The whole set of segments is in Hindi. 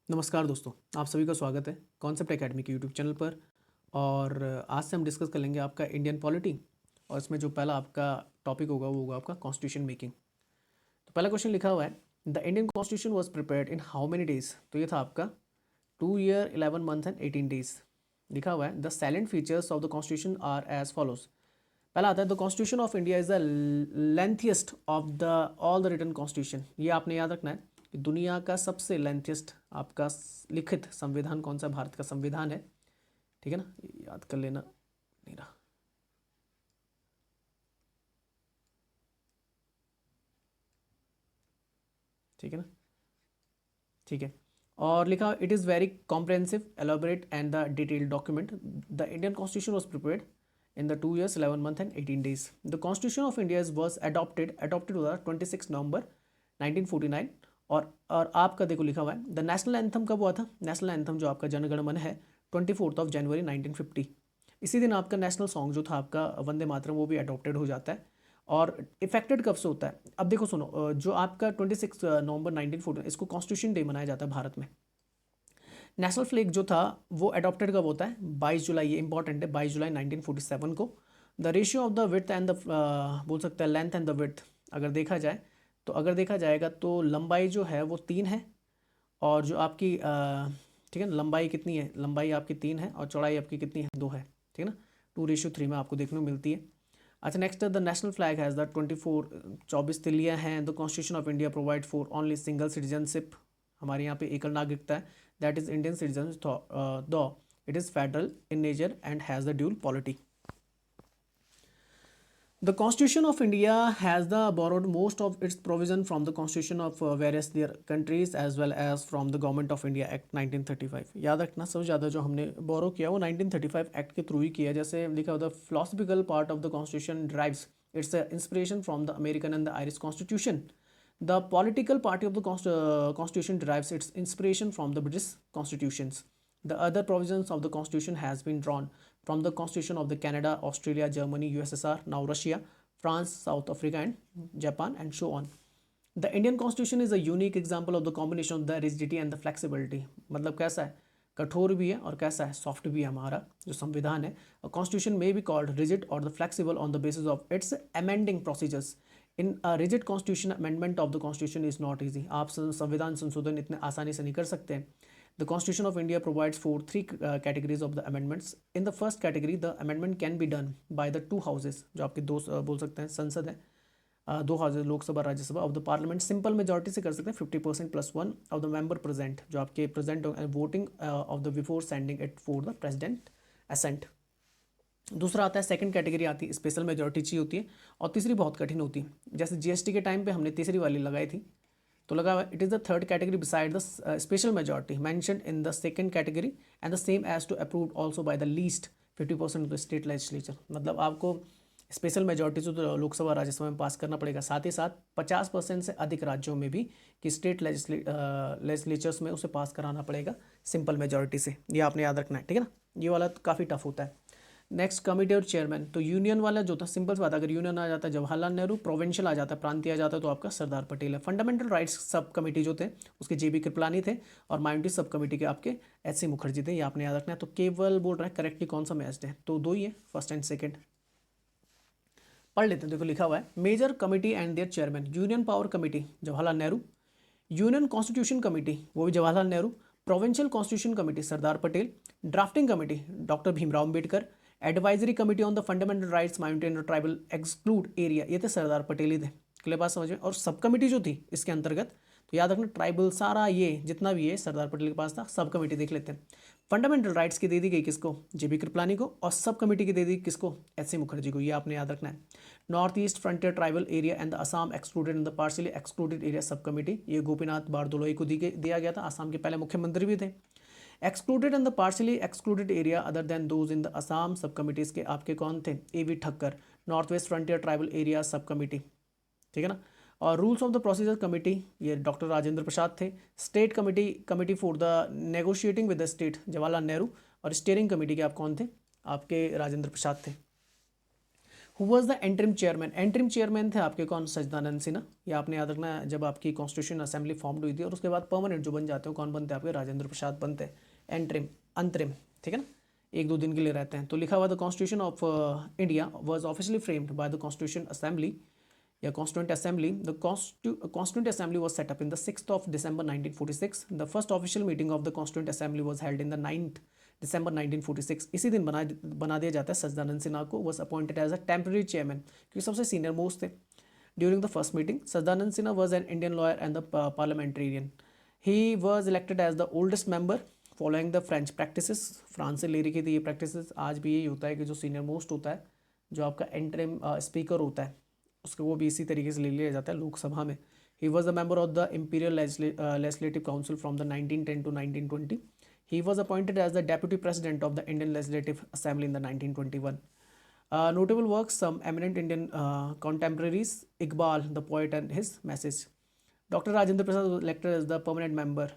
नमस्कार दोस्तों, आप सभी का स्वागत है कॉन्सेप्ट एकेडमी के यूट्यूब चैनल पर। और आज से हम डिस्कस कर लेंगे आपका इंडियन पॉलिटी। और इसमें जो पहला आपका टॉपिक होगा वो होगा आपका कॉन्स्टिट्यूशन मेकिंग। तो पहला क्वेश्चन लिखा हुआ है, the Indian constitution was prepared in how many days. तो ये था आपका 2 ईयर 11 मंथ एंड 18 डेज। लिखा हुआ है, the salient features of the constitution are as follows. पहला आता है, the constitution of India is the lengthiest of the all the written constitution. ये आपने याद रखना है कि दुनिया का सबसे लेंथेस्ट आपका लिखित संविधान कौन सा भारत का संविधान है। ठीक है ना, याद कर लेना। नहीं रहा। ठीक है ना, ठीक है। और लिखा, it is very comprehensive, elaborate and the detailed document. The Indian constitution was prepared in the 2 years 11 month and 18 days. The constitution of India was adopted हुआ 26 नवंबर 1949। और आपका देखो लिखा हुआ है, द नेशनल एंथम कब हुआ था। नेशनल एंथम जो आपका जनगण मन है 24 जनवरी 1950। इसी दिन आपका नेशनल सॉन्ग जो था आपका वंदे मातरम वो भी अडॉप्टेड हो जाता है। और इफेक्टेड कब से होता है, अब देखो सुनो, जो आपका 26 नवंबर 1914 इसको कॉन्स्टिट्यूशन डे मनाया जाता है भारत में। नेशनल फ्लैग जो था वो अडॉप्टेड कब होता है, 22 जुलाई। ये इंपॉर्टेंट है, 22 जुलाई 1947 को। The ratio of the width and the बोल सकते हैं लेंथ एंड द विड्थ अगर देखा जाए, तो अगर देखा जाएगा तो लंबाई जो है वो 3 है। और जो आपकी ठीक है ना, लंबाई कितनी है, लंबाई आपकी 3 है और चौड़ाई आपकी कितनी है, 2 है। ठीक है ना, 2:3 में आपको देखने को मिलती है। अच्छा, next the national flag has the 24 तिलियाँ हैं। The constitution of India provide for only single citizenship. हमारे यहाँ पे एकल नागरिकता है, दैट इज इंडियन सिटीजन, दो it is federal in nature and has the dual polity. The Constitution of India has borrowed most of its provision from the Constitution of various their countries as well as from the Government of India Act 1935। याद रखना, सबसे ज़्यादा जो हमने बोरो किया वो 1935 एक्ट के थ्रू ही किया। जैसे लिखा हुआ, the philosophical part of the Constitution derives its inspiration from the American and the Irish Constitution. The political party of the Constitution derives its inspiration from the British Constitutions. The other provisions of the Constitution has been drawn from the Constitution of the Canada, Australia, Germany, USSR, now Russia, France, South Africa and Japan and so on. The Indian Constitution is a unique example of the combination of the rigidity and the flexibility। मतलब कैसा है, कठोर भी है और कैसा है, सॉफ्ट भी है। हमारा जो संविधान है, कॉन्स्टिट्यूशन में बी कॉल्ड रिजिड और the flexible on the basis of its amending procedures. In rigid constitution amendment of the constitution is not easy. आप संविधान संशोधन इतने आसानी से नहीं कर सकते हैं। The Constitution of India provides for three categories of the amendments. In the first category, the amendment can be done by the two houses, जो आपके दो बोल सकते हैं संसद है, दो houses Lok Sabha Rajya Sabha of the parliament. Simple majority से कर सकते हैं, 50% + 1 ऑफ द मेंबर प्रेजेंट, जो आपके present voting of the before sending it for the president assent. दूसरा आता है, सेकंड कैटेगरी आती है, स्पेशल मेजॉरिटी चाहिए होती है। और तीसरी बहुत कठिन होती है, जैसे जीएसटी के टाइम पे हमने तीसरी वाली लगाई थी, तो लगा हुआ it is the third category beside the special majority mentioned in the second category and the same as to approved also by the least 50% of the state legislature. मतलब आपको स्पेशल मेजॉरिटी से तो लोकसभा राज्यसभा में पास करना पड़ेगा, साथ ही साथ 50% से अधिक राज्यों में भी कि स्टेट लेजिस्लेचर्स में उसे पास कराना पड़ेगा सिंपल मेजॉरिटी से। ये आपने याद रखना है, ठीक है ना। ये वाला तो काफ़ी टफ होता है। नेक्स्ट, कमिटी और चेयरमैन। तो यूनियन वाला जो था, सिंपल सी बात, अगर यूनियन आ जाता है जवाहरलाल नेहरू, प्रोविंशियल आ जाता है, प्रांतीय आ जाता है, तो आपका सरदार पटेल है। फंडामेंटल राइट्स सब कमेटी जो थे उसके जेबी कृपलानी थे, और माइनॉरिटी सब कमेटी के आपके एच सी मुखर्जी थे। ये आपने याद रखना है। तो केवल बोल रहा है करेक्टली कौन सा मैच्ड है, तो दो ही है, फर्स्ट एंड सेकेंड। पढ़ लेते हैं, देखो लिखा हुआ है, major committee and their chairman. Union power committee Jawaharlal Nehru, union constitution committee वो भी Jawaharlal Nehru, provincial constitution committee Sardar Patel, drafting committee doctor Bhimrao Ambedkar, advisory committee on the fundamental rights minority and tribal exclude area, ये थे सरदार पटेल ही थे। क्लियर बात समझ में। और सब कमेटी जो थी इसके अंतर्गत, तो याद रखना ट्राइबल सारा ये जितना भी है सरदार पटेल के पास था। सब कमेटी देख लेते हैं। फंडामेंटल राइट्स की दे दी गई किसको, जेबी कृपलानी को, और सब कमेटी की दे दी किसको, एच सी मुखर्जी को। ये आपने याद रखना है। North east frontier tribal area and the Assam excluded in the partially excluded area sub committee, ये गोपीनाथ बारदोलोई को दिया गया था। असम के पहले मुख्यमंत्री भी थे। Excluded in the partially excluded area other than those in the Assam सब कमिटीज़ के आपके कौन थे, A V Thakkar, north west frontier tribal area sub committee, ठीक है ना। और rules of the procedure committee, ये डॉक्टर राजेंद्र प्रसाद थे। State committee for the negotiating with the state Jawaharlal Nehru, और स्टीयरिंग कमेटी के आप कौन थे, आपके राजेंद्र प्रसाद थे। Who was the interim chairman? Interim chairman थे आपके कौन? सच्चिदानंद सिन्हा। ये आपने याद रखना है, जब आपकी कॉन्स्टिट्यूशन असेंबली फॉर्म्ड हुई थी और उसके बाद परमानेंट जो बन जाते हैं कौन बनते हैं आपके? राजेंद्र प्रसाद बनते हैं। एंटरिम, अंतरिम, ठीक है ना, एक दो दिन के लिए रहते हैं। तो लिखा हुआ the constitution of India was officially framed by the constitution assembly या Constituent Assembly. The Constituent Assembly was set up in the 6th of December 1946. The first official meeting of the Constituent Assembly was held in the 9th December 1946. इसी दिन बना दिया जाता है सच्चिदानंद सिन्हा को। was appointed as a temporary chairman क्योंकि सबसे सीनियर मोस्ट थे। During the first meeting, Sadanan Sinha was an Indian lawyer and the parliamentarian. He was elected as the oldest member following the French practices. France से ले रखी थी ये practices। आज भी यही होता है कि जो सीनियर मोस्ट होता है, जो आपका इंटरिम स्पीकर होता है, उसको वो भी इसी तरीके से ले लिया जाता है लोकसभा में। He was a member of the imperial legislative council from the 1910 to 1920. He was appointed as the deputy president of the Indian Legislative Assembly in the 1921. Notable works, some eminent Indian contemporaries, Iqbal, the poet, and his message. Dr. Rajendra Prasad was elected as the permanent member,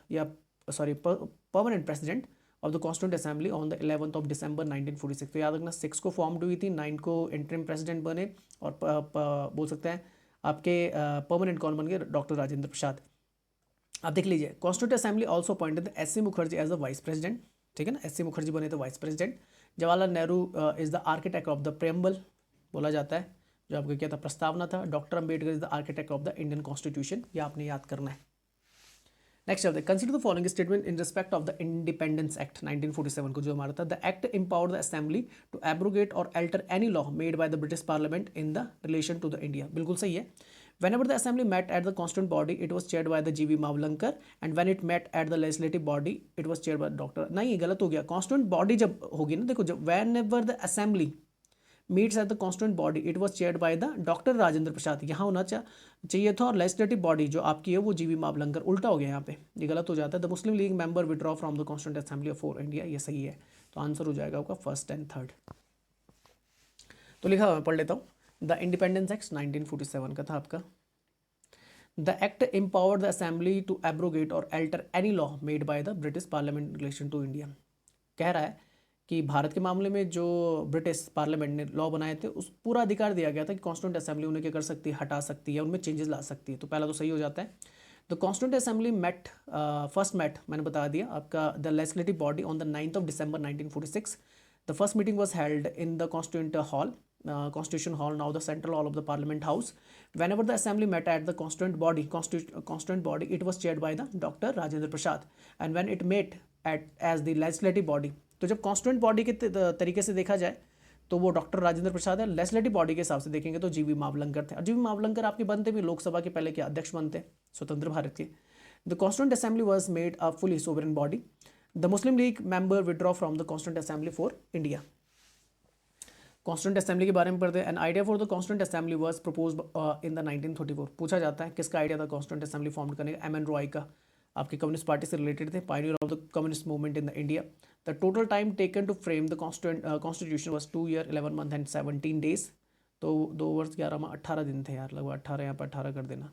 permanent president of the Constituent Assembly on the 11th of December 1946. तो याद रखना 6 को फॉर्म्ड हुई थी, 9 को इंटरिम प्रेसिडेंट बने और बोल सकते हैं आपके परमानेंट कौन बन गए? डॉक्टर राजेंद्र प्रसाद। आप देख लीजिए, constituent assembly also appointed S C Mukherjee as the vice president, ठीक है ना, एस सी मुखर्जी बने थे vice president. Jawaharlal Nehru is the architect of the preamble, बोला जाता है, जो आपको क्या था? प्रस्तावना था। Doctor Ambedkar is the architect of the Indian constitution, ये आपने याद करना है। नेक्स्ट चलते, consider the following statement in respect of the independence act 1947 को जो हमारा था। The act empowered the assembly to abrogate और alter any law made by the British parliament in the relation to the India. बिल्कुल सही है। Whenever the assembly met at the constituent body, it was chaired by the G.V. Mavlankar, and when it met at the legislative body, it was chaired by Dr. नहीं, गलत हो गया। constituent body जब होगी ना, देखो, जब whenever the assembly meets at the constituent body, it was chaired by the Dr. Rajendra Prasad, यहाँ होना चाहिए था, और legislative body जो आपकी है वो G.V. मावलंकर, उल्टा हो गया यहाँ पे, ये गलत हो जाता है। The Muslim League member withdraw from the constituent assembly for India, ये सही है। तो आंसर हो जाएगा आपका फर्स्ट एंड थर्ड। तो लिखा हुआ मैं पढ़ लेता हूँ। द इंडिपेंडेंस एक्ट 1947 का था आपका। The act empowered the assembly to abrogate or alter any law made by the British Parliament in relation to India. कह रहा है कि भारत के मामले में जो ब्रिटिश पार्लियामेंट ने लॉ बनाए थे, उस पूरा अधिकार दिया गया था कि कॉन्स्टिट्यूंट असेंबली उन्हें क्या कर सकती है? हटा सकती है, उनमें चेंजेस ला सकती है। तो पहला तो सही हो जाता है। The constituent assembly first met, मैंने बता दिया आपका, the legislative body on the 9th of December 1946. The first meeting was held in the Constitution Hall, now the Central Hall of the Parliament House. Whenever the assembly met at the constituent body, it was chaired by the Dr. Rajendra Prasad, and when it met as the legislative body, तो जब constituent body के तरीके से देखा जाए तो वो डॉक्टर राजेंद्र प्रसाद है। लेजिस्लेटिव बॉडी के हिसाब से देखेंगे तो जीवी मावलंकर थे, और जीवी मावलंकर आपके बनते भी लोकसभा के पहले के अध्यक्ष बनते स्वतंत्र भारत के। The constituent assembly was made a fully sovereign body. The Muslim league member withdraw from the constituent assembly for India. Constituent assembly के बारे में पढ़ते हैं। An idea for the constituent assembly was propose in the 1934। पूछा जाता है किसका आइडिया था कॉन्स्टिट्यूंट असेंबली फॉर्म करने का? एम एन रॉय का, आपके कम्युनिस्ट पार्टी से रिलेटेड थे, pioneer of the communist movement in the India. The total time taken to frame the constitution was 2 years 11 months and 17 days। तो 2 वर्ष 11 माह 18 दिन थे यार, लगभग 18, यहाँ पर 18 कर देना,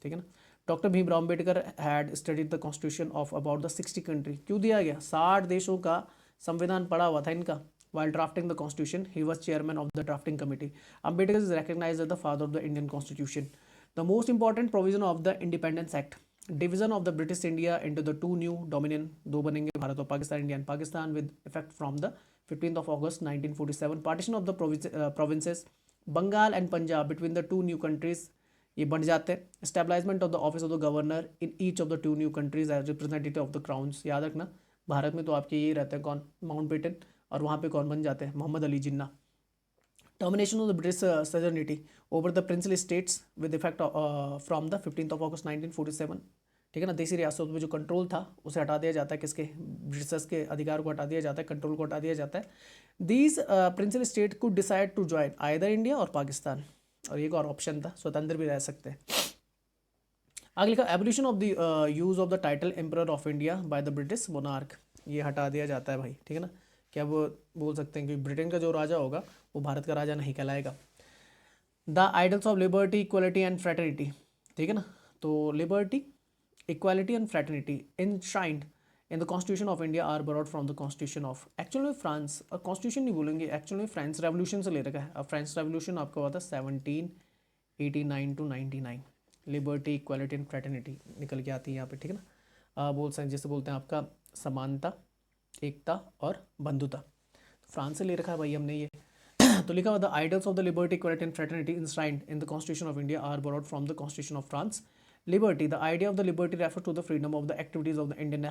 ठीक है ना। Doctor Bhimrao Ambedkar had studied the constitution of about the 60 country. क्यों दिया गया? 60 देशों का संविधान पढ़ा हुआ था इनका। While drafting the constitution, he was chairman of the drafting committee. Ambedkar is recognized as the father of the Indian constitution. The most important provision of the Independence Act, division of the British India into the two new dominion, दो बनेंगे भारत और Pakistan, India and Pakistan, with effect from the 15th of August 1947. Partition of the provinces, Bengal and Punjab between the two new countries, ये बन जाते हैं। Establishment of the office of the governor in each of the two new countries as representative of the crowns। याद रखना, भारत में तो आपके यही रहते हैं कौन? माउंटबेटन, और वहाँ पे कौन बन जाते हैं? Mohammad Ali Jinnah. Termination of the British suzerainty over the princely states with effect from the 15th of August 1947, ठीक है ना। देसी रियासतों में जो कंट्रोल था उसे हटा दिया जाता है, किसके? ब्रिटिशर्स के अधिकार को हटा दिया जाता है, कंट्रोल को हटा दिया जाता है। These princely state could decide to join either India और पाकिस्तान, और एक और ऑप्शन था, स्वतंत्र भी रह सकते हैं। आगे लिखा, evolution of the use of the title emperor of India by the British monarch, ये हटा दिया जाता है भाई, ठीक है ना। क्या वो बोल सकते हैं कि ब्रिटेन का जो राजा होगा वो भारत का राजा नहीं कहलाएगा। The idols of liberty, equality and fraternity, ठीक है ना। तो liberty, equality and fraternity enshrined in the constitution of India are borrowed from the constitution of, actual में फ्रांस, कॉन्स्टिट्यूशन नहीं बोलेंगे, एक्चुअल में फ्रेंच रेवोल्यूशन से ले रखा है। अब फ्रेंच रेवोल्यूशन आपका हुआ था 1789 to 99, liberty equality and fraternity निकल के आती है यहाँ पे, ठीक है ना। बोल सकते जैसे बोलते हैं आपका समानता, एकता और बंधुता, तो फ्रांस से ले रखा है भाई हमने ये। तो लिखा हुआ the idols of the liberty equality and fraternity enshrined in the constitution of India are borrowed from the constitution of France. Liberty, the idea of the liberty refers to the freedom of the activities of the Indian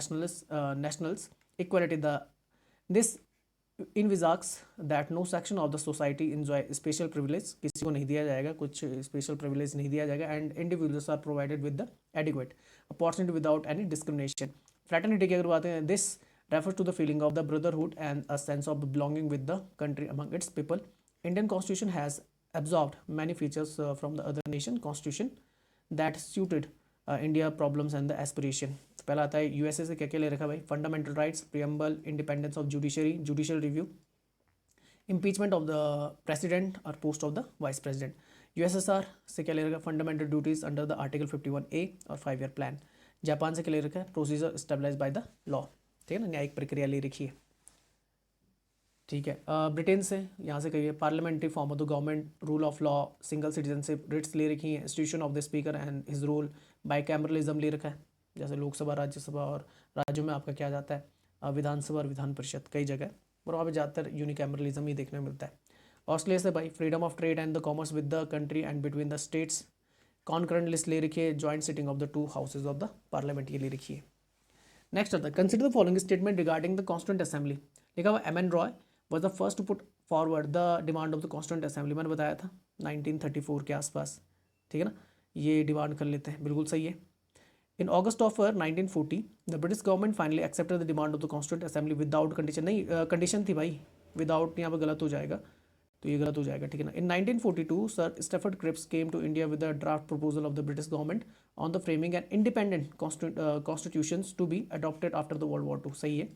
nationals. Equality, this envisages that no section of the society enjoy special privilege, किसी को नहीं दिया जाएगा कुछ special privilege नहीं दिया जाएगा, and individuals are provided with the adequate opportunity without any discrimination. Fraternity की अगर बात है, this refers to the feeling of the brotherhood and a sense of belonging with the country among its people. Indian constitution has absorbed many features from the other nation constitution that suited India problems and the aspiration. पहला आता है यूएसए से क्या क्या ले रखा भाई, fundamental rights, preamble, independence of judiciary, judicial review, impeachment of the president और post of the vice president. USSR से क्या ले रखा है, fundamental duties under the article 51A और 5 ईयर प्लान। जापान से क्या ले रखा है, procedure stabilize by the law, ठीक है ना, न्यायिक प्रक्रिया ले रखी है, ठीक है। ब्रिटेन से यहाँ से कहिए parliamentary form of the government, rule of law, single citizenship, writs ले रखी है, institution of the speaker and his role, bicameralism ले रखा है, जैसे लोकसभा, राज्यसभा और राज्यों में आपका क्या जाता है विधानसभा और विधान परिषद कई जगह, और वहाँ पर ज़्यादातर यूनिकैमरलिज्म ही देखने को मिलता है। ऑस्ट्रेलिया से भाई freedom of trade and the commerce with the country and between the states, concurrent list ले रखी है, joint sitting of the two houses of the parliament ये ले रखी है। नेक्स्ट आता है consider the following statement regarding the constituent assembly. लिखा हुआ M N Roy was the first to put forward the demand of the Constituent Assembly, मैंने बताया था 1934 के आसपास, ठीक है ना, ये डिमांड कर लेते हैं, बिल्कुल सही है। In August of 1940 the British government finally accepted the demand of the constituent assembly without condition, नहीं कंडीशन थी भाई, विदाउट यहाँ पर गलत हो जाएगा, तो ये गलत हो जाएगा, ठीक है ना। In 1942 sir Stafford Cripps came to India with the draft proposal of the British government on the framing and independent constitutions to be adopted after the world war 2, सही है।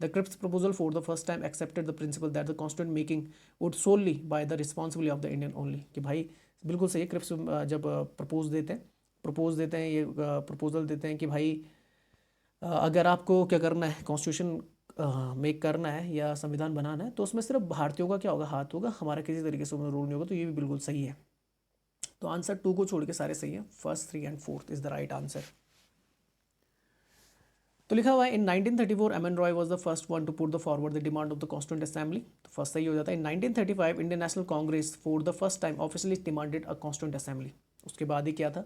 The Cripps proposal for the first time accepted the principle that the constituent making would solely by the responsibility of the Indian only, कि भाई बिल्कुल सही है। क्रिप्स जब प्रपोज देते हैं ये प्रपोजल देते हैं कि भाई अगर आपको क्या करना है, कॉन्स्टिट्यूशन मेक करना है या संविधान बनाना है, तो उसमें सिर्फ भारतीयों का क्या होगा, हाथ होगा, हमारा किसी तरीके से उसमें रोल नहीं होगा, तो ये भी बिल्कुल सही है। तो आंसर 2 को छोड़ के सारे सही है, first 3 and 4 is the right answer. तो लिखा हुआ है in 1934 M N Roy was the first one to put the forward the demand of the constituent assembly, तो फर्स्ट सही हो जाता है। In 1935 Indian National Congress for the first time officially demanded a constituent assembly, उसके बाद ही क्या था,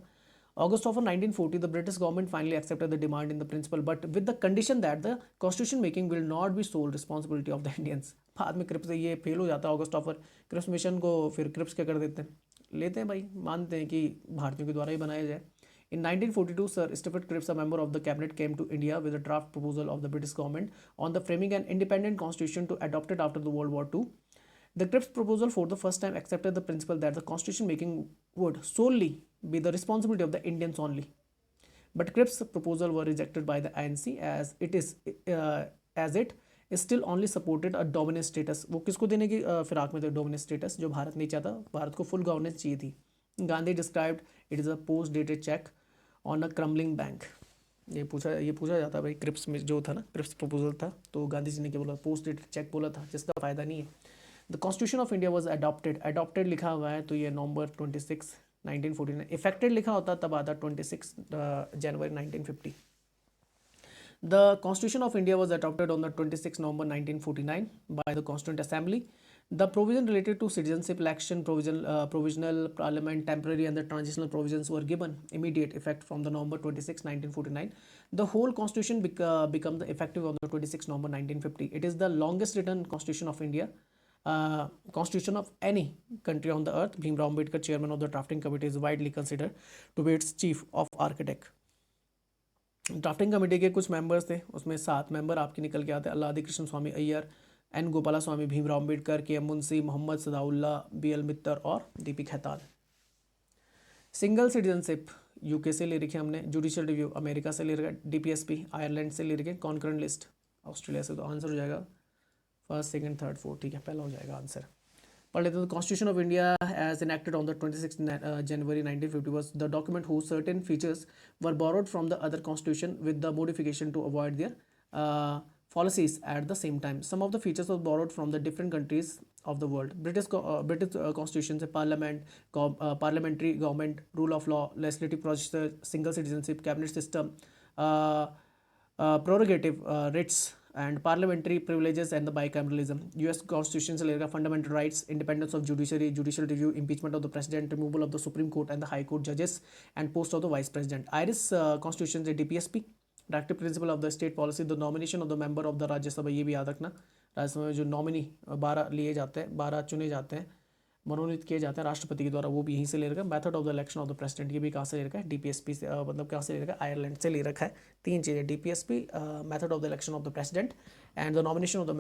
August of 1940 the British government finally accepted the demand in the principle but with the condition that the constitution making will not be sole responsibility of the Indians। बाद में क्रिप्स ये फेल हो जाता है ऑगस्ट ऑफर, क्रिप्स मिशन को फिर क्रिप्स क्या कर देते हैं, लेते हैं भाई, मानते हैं कि भारतीयों के द्वारा ही बनाया जाए। In 1942, Sir Stephen Cripps, a member of the cabinet, came to India with a draft proposal of the British government on the framing an independent constitution to adopted after the World War II. The Cripps proposal for the first time accepted the principle that the constitution making would solely be the responsibility of the Indians only. But Cripps' proposal were rejected by the ANC as it is still only supported a dominant status। वो किसको देने की फिराक में थे, dominant status, जो भारत नहीं चाहता, भारत को full governance चाहिए थी। Gandhi described it as a post-dated check on a crumbling bank। ये पूछा जाता है भाई, क्रिप्स में जो था ना, क्रिप्स प्रपोजल था, तो गांधी जी ने क्या बोला, पोस्ट डेटेड चेक बोला था, जिसका फायदा नहीं है। The constitution of India was adopted लिखा हुआ है, तो ये नवंबर 26 1949, इफेक्टेड लिखा होता तब आता 26 January 1950। The Constitution of India was adopted on the 26 November 1949 by the Constituent Assembly. The provision related to citizenship election, provisional parliament, temporary and the transitional provisions were given immediate effect from the November 26, 1949. The whole constitution became effective on the 26 November 1950. It is the longest written constitution of India, constitution of any country on the earth. Bhimrao Ambedkar, chairman of the drafting committee, is widely considered to be its chief of architect. Drafting committee के कुछ मेंबर्स थे, उसमें 7 मेंबर आपके निकल के आते हैं, Alladi Krishnaswamy Ayyar, N Gopalaswami, Bhimrao Ambedkar, K M Munshi, Mohammad Saadullah, B L Mitter और D P Khaitan. Single citizenship UK से ले रखी है हमने, जुडिशियल रिव्यू अमेरिका से ले रखा है, डीपीएसपी आयरलैंड से ले रखी है, कॉन्करेंट लिस्ट ऑस्ट्रेलिया से। तो आंसर हो जाएगा फर्स्ट, सेकंड, थर्ड, फोर्थ, ठीक है, पहला हो जाएगा आंसर। पढ़ लेते हैं। Constitution of India as enacted on the 26 January 1950 was the document whose certain features were borrowed from the other constitution with the modification to avoid their policies at the same time. Some of the features were borrowed from the different countries of the world. British constitution से parliamentary government, rule of law, legislative procedure, single citizenship, cabinet system, prerogative writs and parliamentary privileges and the bicameralism. US constitution से लेकर fundamental rights, independence of judiciary, judicial review, impeachment of the president, removal of the supreme court and the high court जजेस and post of the vice president. Irish constitution से DPSP, directive principle of the state policy, the nomination of the member of the Rajya Sabha. ये भी याद रखना, राज्यसभा में जो नॉमिनी 12 लिए जाते हैं, 12 चुने जाते हैं, मनोनीत किए जाते हैं राष्ट्रपति के द्वारा, वो भी यहीं से ले रखा है. Method of the election of the president, ये भी कहाँ से ले रखा है, डीपीएसपी से, मतलब कहाँ से ले रखा है, आयरलैंड से ले रखा है. 3 चीज़ें, DPSP, method of the election of the president and the nomination of the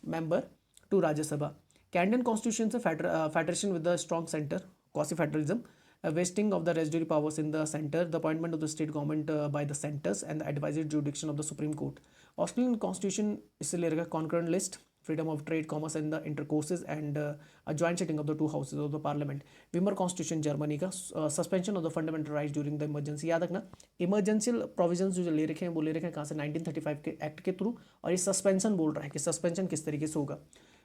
member to Rajya Sabha. Canadian constitution से federation with the strong centre, quasi federalism, vesting of the residuary powers in the center, the appointment of the state government by the centers and the advisory jurisdiction of the Supreme Court. Australian constitution इससे ले रखा है concurrent list, freedom of trade, commerce and the intercourses and a joint sitting of the two houses of the parliament. Weimar constitution Germany का, suspension of the fundamental rights during the emergency. याद रखना emergency provisions जो ले रखे हैं वो ले रखे हैं कहाँ से, 1935 के एक्ट के थ्रू, और ये सस्पेंशन बोल रहा है कि सस्पेंशन किस तरीके से होगा.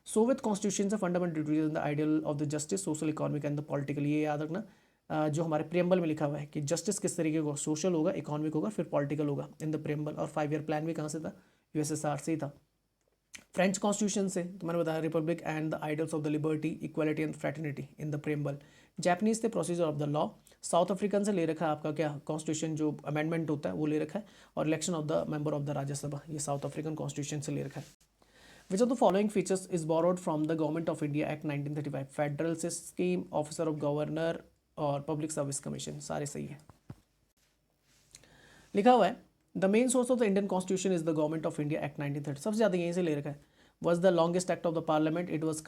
सोवियत कॉन्स्टिट्यूशन से fundamental duties and the ideal of the justice, social, economic and the political. ये याद रखना जो हमारे प्रियम्बल में लिखा हुआ है कि जस्टिस किस तरीके का, सोशल होगा, इकोनॉमिक होगा, फिर पॉलिटिकल होगा इन द प्रियम्बल. और 5 ईयर प्लान भी कहाँ से था, यूएसएसआर से ही था. फ्रेंच कॉन्स्टिट्यूशन से तो मैंने बताया republic and the idols of the liberty, equality and fraternity in the preamble. Japanese थे procedure of the law. South African से ले रखा है आपका क्या, कॉन्स्टिट्यूशन जो अमेंडमेंट होता है वो ले रखा है, और election of the member of the Rajya Sabha, ये साउथ अफ्रीकन कॉन्स्टिट्यूशन से ले रखा है. Which of the following features is borrowed from the Government of India Act 1935? Federal Scheme, Officer of Governor और Public Service Commission, सारे सही है. लिखा हुआ है the main source of the Indian constitution is the government of India act 1930. सबसे ज़्यादा यहीं से ले रखा है. Was the longest act of the parliament. It was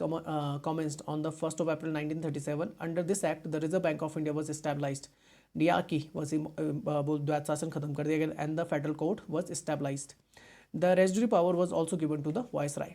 commenced on the 1st of April 1937. Under this act, the Reserve Bank of India was established. DRK was द्वैत शासन खत्म कर दिया गया, and the federal court was established. The residuary power was also given to the viceroy.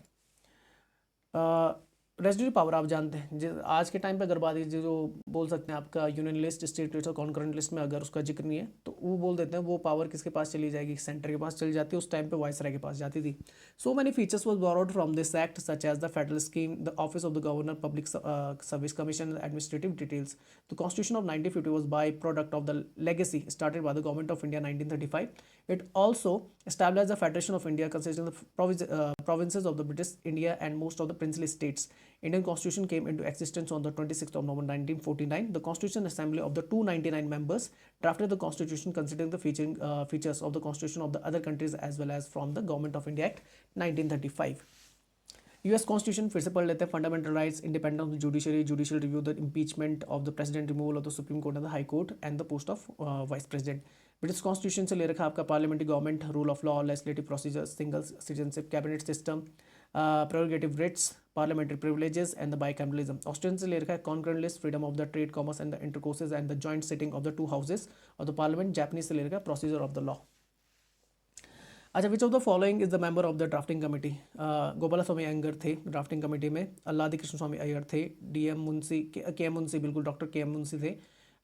Residuary power आप जानते हैं, आज के टाइम पे अगर बात जो बोल सकते हैं आपका यूनियन लिस्ट, स्टेट लिस्ट और कॉन्करेंट लिस्ट में अगर उसका जिक्र नहीं है तो वो बोल देते हैं वो पावर किसके पास चली जाएगी, सेंटर के पास चली जाती है. उस टाइम पे वाइसराय के पास जाती थी. So many features was borrowed from this act such as the federal scheme, the office of the governor, public service commission, administrative details. The constitution of 1950 was by product of the legacy started by the government of India 1935. It also established the Federation of India consisting of the provinces of the British India and most of the princely states. Indian Constitution came into existence on the 26th of November 1949. The Constitution Assembly of the 299 members drafted the Constitution considering the features of the Constitution of the other countries as well as from the Government of India Act 1935. US constitution फिर से पढ़ लेते हैं. Fundamental rights, independence of the judiciary, judicial review, the impeachment of the president, removal of the supreme court and the high court and the post of vice president. British constitution से ले रखा आपका parliamentary government, rule of law, legislative procedure, single citizenship, cabinet system, prerogative writs, parliamentary privileges and the bicameralism. Australian से ले रखा है concurrent list, freedom of the trade, commerce and the intercourses and the joint sitting of the two houses of the parliament. Japanese से ले रखा है प्रोसीजर ऑफ द लॉ. अच्छा, which of the following is the member of the drafting committee. Gopalaswami Ayyangar थे ड्राफ्टिंग कमेटी में, अल्लादी कृष्ण स्वामी अय्यर थे, डीएम मुंशी, के एम मुंशी, बिल्कुल डॉक्टर के एम मुंशी थे,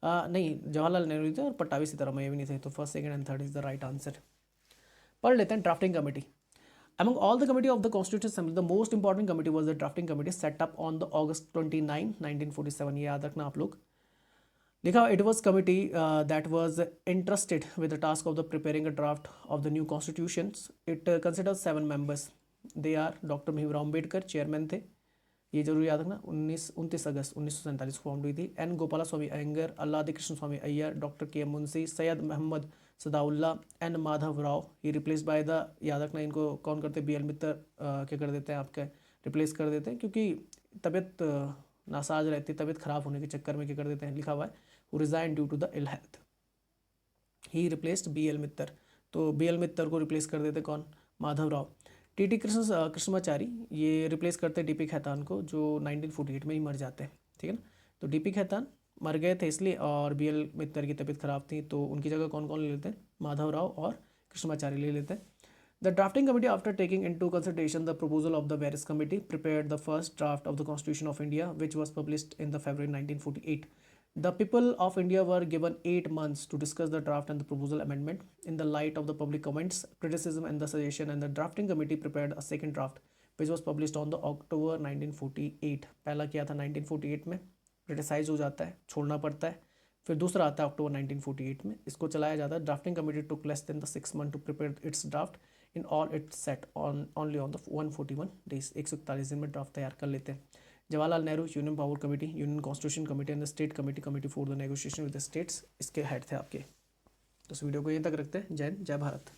नहीं जवाहरलाल नेहरू थे, और पट्टाभी सीतारामैया भी नहीं थे. तो first, second and third is the right answer. पढ़ लेते हैं drafting committee. Among all the committee of the Constitutional Assembly, the most important committee was the drafting committee set up on the August 29, 1947. ये याद रखना आप लोग. लिखा it was committee that was entrusted with the task of the preparing a draft of the new constitutions. It considers 7 members. They are Dr. Bhimrao Ambedkar chairman थे, ये जरूर याद रखना. 29 अगस्त 1947 को फॉर्म हुई थी. N Gopalaswami Iyengar, Alladi Krishnaswamy Iyer, doctor के एम मुंशी, सैयद मोहम्मद सदाउल्ला एंड माधव राव. ये रिप्लेस बाय द, याद रखना इनको कौन करते हैं, बी एल मित्तर क्या कर देते हैं आपके, रिप्लेस कर देते हैं, क्योंकि तबीयत नासाज रहती है, तबीयत खराब होने के चक्कर में क्या कर देते हैं, लिखा हुआ है resign due to the ill health. He replaced B L Mitter. तो बी एल मित्तर को रिप्लेस कर देते कौन, माधव राव. टी टी कृष्णमाचारी ये रिप्लेस करते डी पी खैतान को, जो 1948 में ही मर जाते हैं. ठीक है ना. तो डी पी खैतान मर गए थे इसलिए, और बी एल मित्तर की तबीयत खराब थी, तो उनकी जगह कौन कौन ले लेते हैं, माधव राव और कृष्णमाचारी ले लेते हैं. The drafting committee, after taking into consideration the proposal of the various committee, prepared the first draft of the Constitution of India, which was published in the February 1948. The people of India were given 8 months to discuss the draft and the proposal amendment. In the light of the public comments, criticism, and the suggestion, and the drafting committee prepared a second draft, which was published on the October 1948. पहला किया था 1948 में, क्रिटिसाइज हो जाता है, छोड़ना पड़ता है. फिर दूसरा आता है अक्टूबर 1948 में, इसको चलाया जाता है. Drafting committee took less than the 6 months to prepare its draft. In all its set on only on the 141 days. 141 दिन में ड्राफ्ट तैयार कर लेते हैं. Jawaharlal Nehru union power committee, union constitution committee and the state committee, committee for the negotiation with the states, इसके हेड थे आपके. तो इस वीडियो को यहीं तक रखते हैं. जय हिंद, जय भारत.